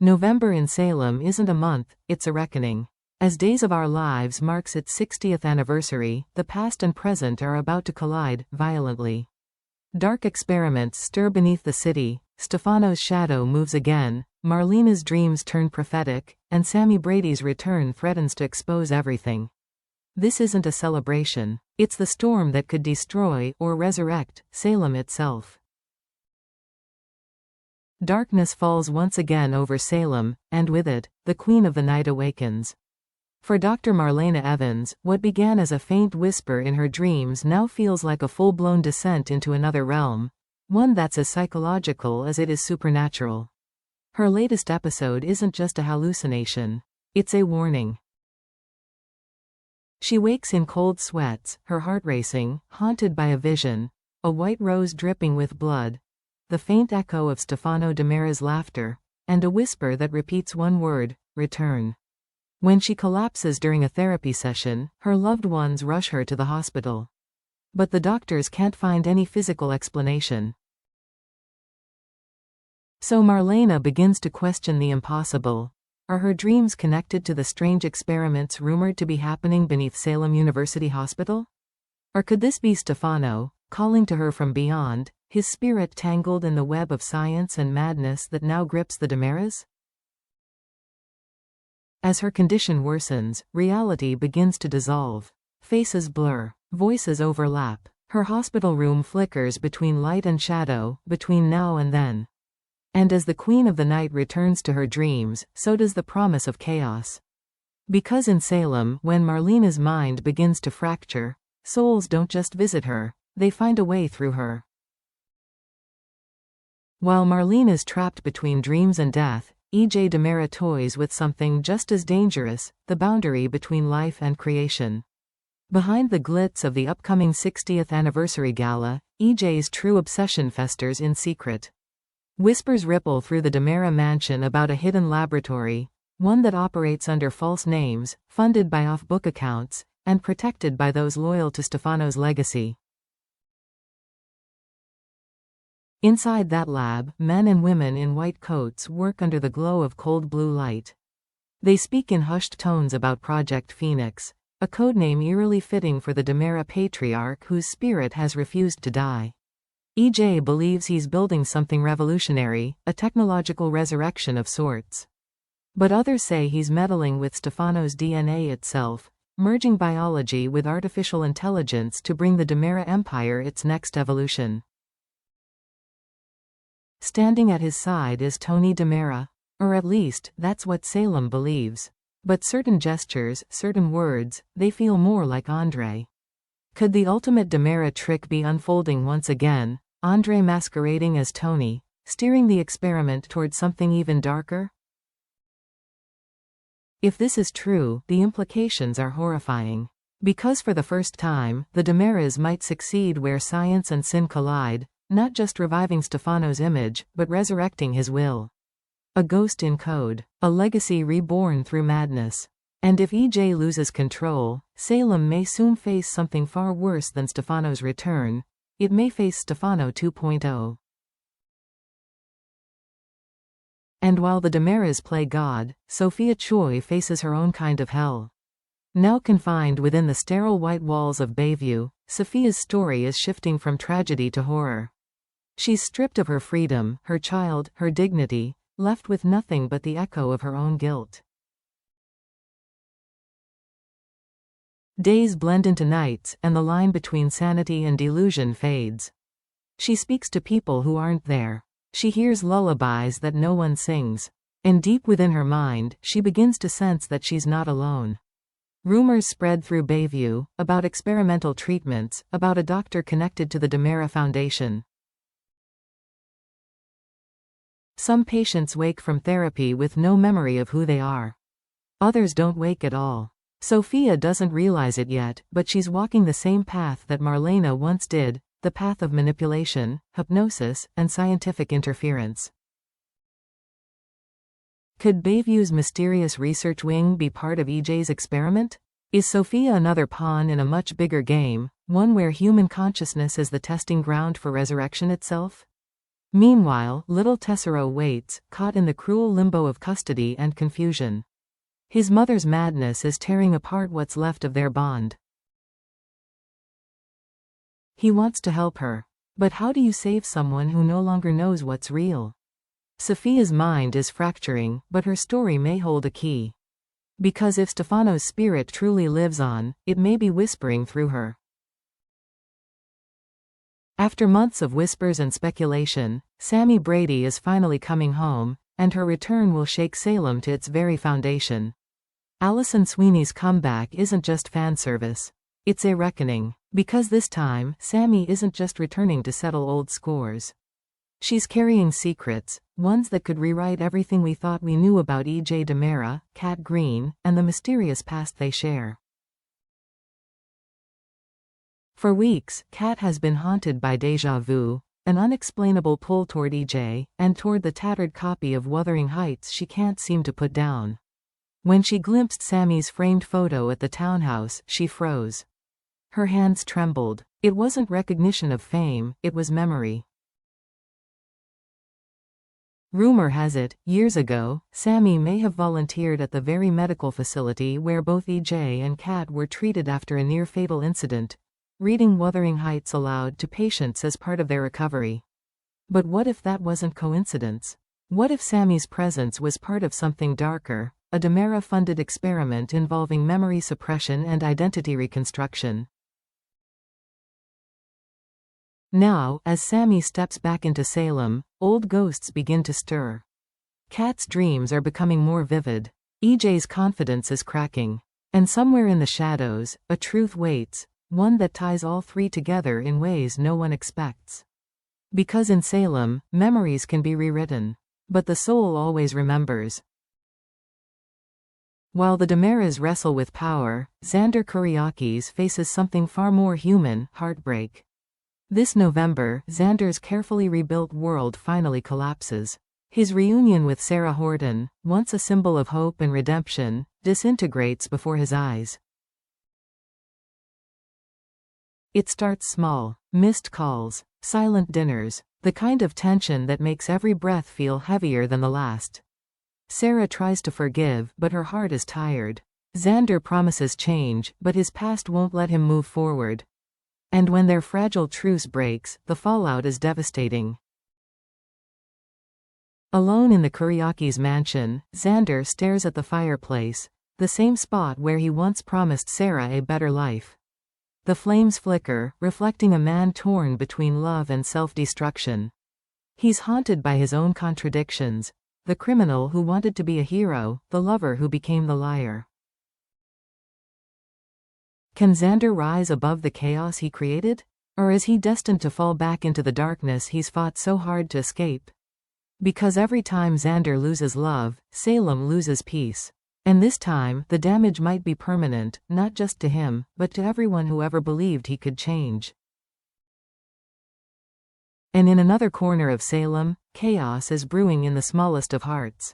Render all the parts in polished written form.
November in Salem isn't a month, it's a reckoning. As Days of Our Lives marks its 60th anniversary, the past and present are about to collide, violently. Dark experiments stir beneath the city, Stefano's shadow moves again, Marlena's dreams turn prophetic, and Sammy Brady's return threatens to expose everything. This isn't a celebration. It's the storm that could destroy, or resurrect, Salem itself. Darkness falls once again over Salem, and with it, the Queen of the Night awakens. For Dr. Marlena Evans, what began as a faint whisper in her dreams now feels like a full-blown descent into another realm, one that's as psychological as it is supernatural. Her latest episode isn't just a hallucination. It's a warning. She wakes in cold sweats, her heart racing, haunted by a vision, a white rose dripping with blood, the faint echo of Stefano DiMera's laughter, and a whisper that repeats one word, return. When she collapses during a therapy session, her loved ones rush her to the hospital. But the doctors can't find any physical explanation. So Marlena begins to question the impossible. Are her dreams connected to the strange experiments rumored to be happening beneath Salem University Hospital? Or could this be Stefano, calling to her from beyond, his spirit tangled in the web of science and madness that now grips the DiMeras? As her condition worsens, reality begins to dissolve. Faces blur, voices overlap. Her hospital room flickers between light and shadow, between now and then. And as the Queen of the Night returns to her dreams, so does the promise of chaos. Because in Salem, when Marlena's mind begins to fracture, souls don't just visit her, they find a way through her. While Marlena's trapped between dreams and death, E.J. DiMera toys with something just as dangerous, the boundary between life and creation. Behind the glitz of the upcoming 60th anniversary gala, E.J.'s true obsession festers in secret. Whispers ripple through the DiMera mansion about a hidden laboratory, one that operates under false names, funded by off-book accounts, and protected by those loyal to Stefano's legacy. Inside that lab, men and women in white coats work under the glow of cold blue light. They speak in hushed tones about Project Phoenix, a codename eerily fitting for the DiMera patriarch whose spirit has refused to die. E.J. believes he's building something revolutionary, a technological resurrection of sorts. But others say he's meddling with Stefano's DNA itself, merging biology with artificial intelligence to bring the DiMera empire its next evolution. Standing at his side is Tony DiMera. Or at least, that's what Salem believes. But certain gestures, certain words, they feel more like Andre. Could the ultimate DiMera trick be unfolding once again, Andre masquerading as Tony, steering the experiment towards something even darker? If this is true, the implications are horrifying. Because for the first time, the DiMeras might succeed where science and sin collide, not just reviving Stefano's image, but resurrecting his will. A ghost in code, a legacy reborn through madness. And if E.J. loses control, Salem may soon face something far worse than Stefano's return. It may face Stefano 2.0. And while the DiMeras play God, Sophia Choi faces her own kind of hell. Now confined within the sterile white walls of Bayview, Sophia's story is shifting from tragedy to horror. She's stripped of her freedom, her child, her dignity, left with nothing but the echo of her own guilt. Days blend into nights, and the line between sanity and delusion fades. She speaks to people who aren't there. She hears lullabies that no one sings. And deep within her mind, she begins to sense that she's not alone. Rumors spread through Bayview, about experimental treatments, about a doctor connected to the DiMera Foundation. Some patients wake from therapy with no memory of who they are. Others don't wake at all. Sophia doesn't realize it yet, but she's walking the same path that Marlena once did, the path of manipulation, hypnosis, and scientific interference. Could Bayview's mysterious research wing be part of E.J.'s experiment? Is Sophia another pawn in a much bigger game, one where human consciousness is the testing ground for resurrection itself? Meanwhile, little Tessero waits, caught in the cruel limbo of custody and confusion. His mother's madness is tearing apart what's left of their bond. He wants to help her. But how do you save someone who no longer knows what's real? Sophia's mind is fracturing, but her story may hold a key. Because if Stefano's spirit truly lives on, it may be whispering through her. After months of whispers and speculation, Sammy Brady is finally coming home, and her return will shake Salem to its very foundation. Alison Sweeney's comeback isn't just fan service. It's a reckoning. Because this time, Sammy isn't just returning to settle old scores. She's carrying secrets, ones that could rewrite everything we thought we knew about E.J. DiMera, Kat Green, and the mysterious past they share. For weeks, Kat has been haunted by déjà vu, an unexplainable pull toward E.J., and toward the tattered copy of Wuthering Heights she can't seem to put down. When she glimpsed Sammy's framed photo at the townhouse, she froze. Her hands trembled. It wasn't recognition of fame, it was memory. Rumor has it, years ago, Sammy may have volunteered at the very medical facility where both E.J. and Kat were treated after a near-fatal incident, reading Wuthering Heights aloud to patients as part of their recovery. But what if that wasn't coincidence? What if Sammy's presence was part of something darker, a DiMera-funded experiment involving memory suppression and identity reconstruction? Now, as Sammy steps back into Salem, old ghosts begin to stir. Kat's dreams are becoming more vivid. E.J.'s confidence is cracking. And somewhere in the shadows, a truth waits, one that ties all three together in ways no one expects. Because in Salem, memories can be rewritten. But the soul always remembers. While the DiMeras wrestle with power, Xander Kuriakis faces something far more human, heartbreak. This November, Xander's carefully rebuilt world finally collapses. His reunion with Sarah Horton, once a symbol of hope and redemption, disintegrates before his eyes. It starts small. Missed calls, silent dinners, the kind of tension that makes every breath feel heavier than the last. Sarah tries to forgive, but her heart is tired. Xander promises change, but his past won't let him move forward. And when their fragile truce breaks, the fallout is devastating. Alone in the Kuriakis' mansion, Xander stares at the fireplace, the same spot where he once promised Sarah a better life. The flames flicker, reflecting a man torn between love and self-destruction. He's haunted by his own contradictions, the criminal who wanted to be a hero, the lover who became the liar. Can Xander rise above the chaos he created? Or is he destined to fall back into the darkness he's fought so hard to escape? Because every time Xander loses love, Salem loses peace. And this time, the damage might be permanent, not just to him, but to everyone who ever believed he could change. And in another corner of Salem, chaos is brewing in the smallest of hearts.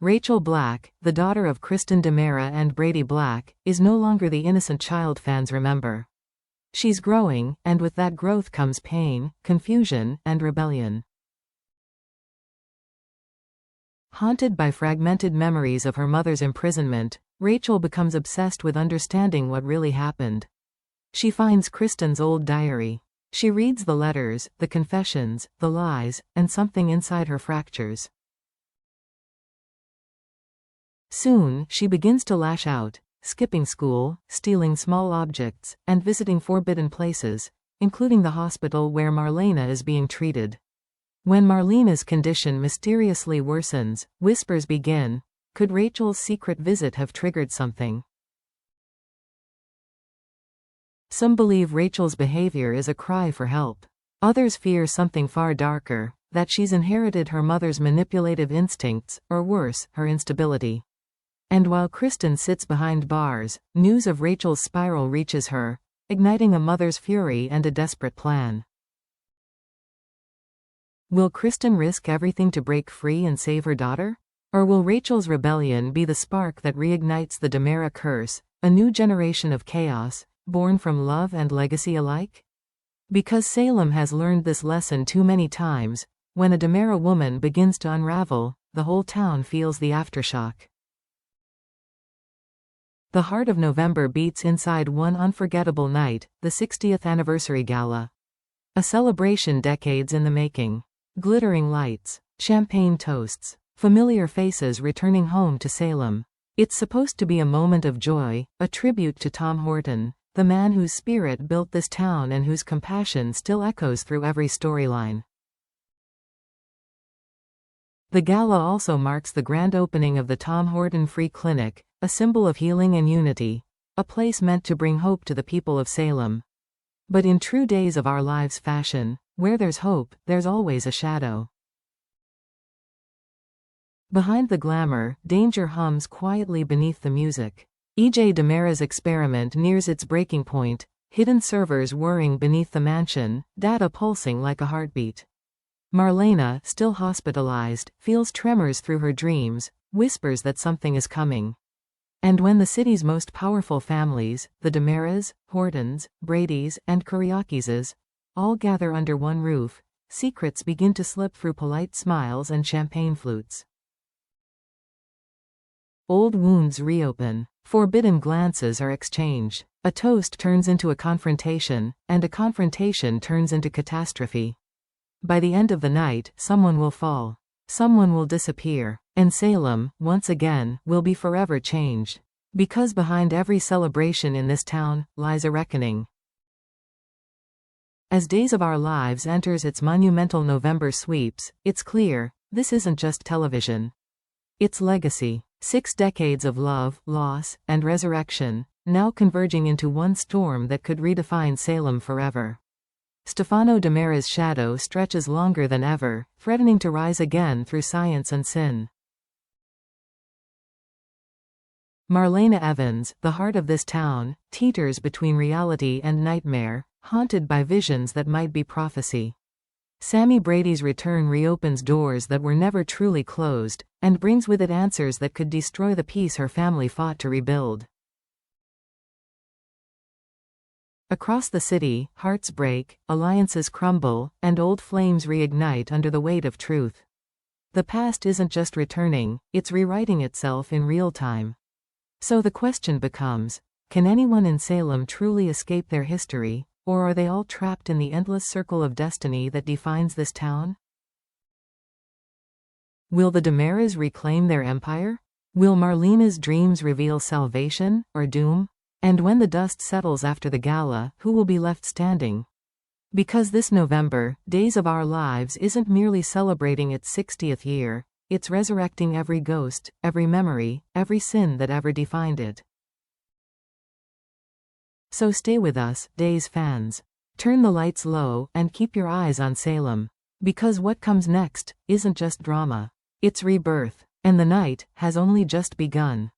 Rachel Black, the daughter of Kristen DiMera and Brady Black, is no longer the innocent child fans remember. She's growing, and with that growth comes pain, confusion, and rebellion. Haunted by fragmented memories of her mother's imprisonment, Rachel becomes obsessed with understanding what really happened. She finds Kristen's old diary. She reads the letters, the confessions, the lies, and something inside her fractures. Soon, she begins to lash out, skipping school, stealing small objects, and visiting forbidden places, including the hospital where Marlena is being treated. When Marlena's condition mysteriously worsens, whispers begin. Could Rachel's secret visit have triggered something? Some believe Rachel's behavior is a cry for help. Others fear something far darker, that she's inherited her mother's manipulative instincts, or worse, her instability. And while Kristen sits behind bars, news of Rachel's spiral reaches her, igniting a mother's fury and a desperate plan. Will Kristen risk everything to break free and save her daughter? Or will Rachel's rebellion be the spark that reignites the DiMera curse, a new generation of chaos, born from love and legacy alike? Because Salem has learned this lesson too many times, When a DiMera woman begins to unravel, the whole town feels the aftershock. The heart of November beats inside one unforgettable night, the 60th anniversary gala. A celebration decades in the making. Glittering lights, champagne toasts, familiar faces returning home to Salem. It's supposed to be a moment of joy, a tribute to Tom Horton, the man whose spirit built this town and whose compassion still echoes through every storyline. The gala also marks the grand opening of the Tom Horton Free Clinic, a symbol of healing and unity, a place meant to bring hope to the people of Salem. But in true Days of Our Lives fashion, where there's hope, there's always a shadow. Behind the glamour, danger hums quietly beneath the music. E.J. DiMera's experiment nears its breaking point, hidden servers whirring beneath the mansion, data pulsing like a heartbeat. Marlena, still hospitalized, feels tremors through her dreams, whispers that something is coming. And when the city's most powerful families, the DiMeras, Hortons, Bradys, and Kuryakises, all gather under one roof, secrets begin to slip through polite smiles and champagne flutes. Old wounds reopen. Forbidden glances are exchanged. A toast turns into a confrontation, and a confrontation turns into catastrophe. By the end of the night, someone will fall. Someone will disappear. And Salem, once again, will be forever changed. Because behind every celebration in this town, lies a reckoning. As Days of Our Lives enters its monumental November sweeps, it's clear, this isn't just television. It's legacy. 6 decades of love, loss, and resurrection, now converging into one storm that could redefine Salem forever. Stefano DiMera's shadow stretches longer than ever, threatening to rise again through science and sin. Marlena Evans, the heart of this town, teeters between reality and nightmare, haunted by visions that might be prophecy. Sammy Brady's return reopens doors that were never truly closed, and brings with it answers that could destroy the peace her family fought to rebuild. Across the city, hearts break, alliances crumble, and old flames reignite under the weight of truth. The past isn't just returning, it's rewriting itself in real time. So the question becomes, can anyone in Salem truly escape their history, or are they all trapped in the endless circle of destiny that defines this town? Will the DiMeras reclaim their empire? Will Marlena's dreams reveal salvation, or doom? And when the dust settles after the gala, who will be left standing? Because this November, Days of Our Lives isn't merely celebrating its 60th year, it's resurrecting every ghost, every memory, every sin that ever defined it. So stay with us, Days fans. Turn the lights low, and keep your eyes on Salem. Because what comes next isn't just drama. It's rebirth. And the night has only just begun.